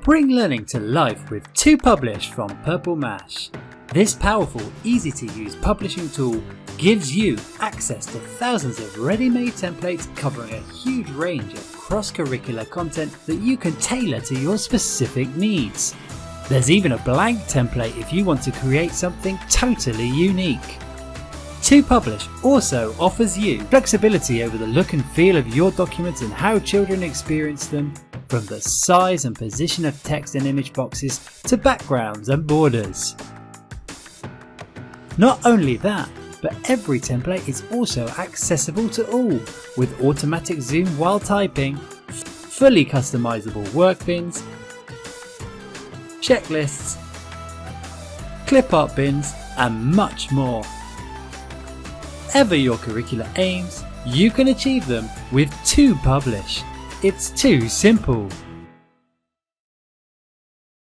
Bring learning to life with 2Publish from Purple Mash. This powerful, easy-to-use publishing tool gives you access to thousands of ready-made templates covering a huge range of cross-curricular content that you can tailor to your specific needs. There's even a blank template if you want to create something totally unique. 2Publish also offers you flexibility over the look and feel of your documents and how children experience them, from the size and position of text and image boxes to backgrounds and borders. Not only that, but every template is also accessible to all, with automatic zoom while typing, fully customizable work bins, checklists, Clipart bins, and much more. Ever your curricular aims, you can achieve them with 2Publish. It's too simple.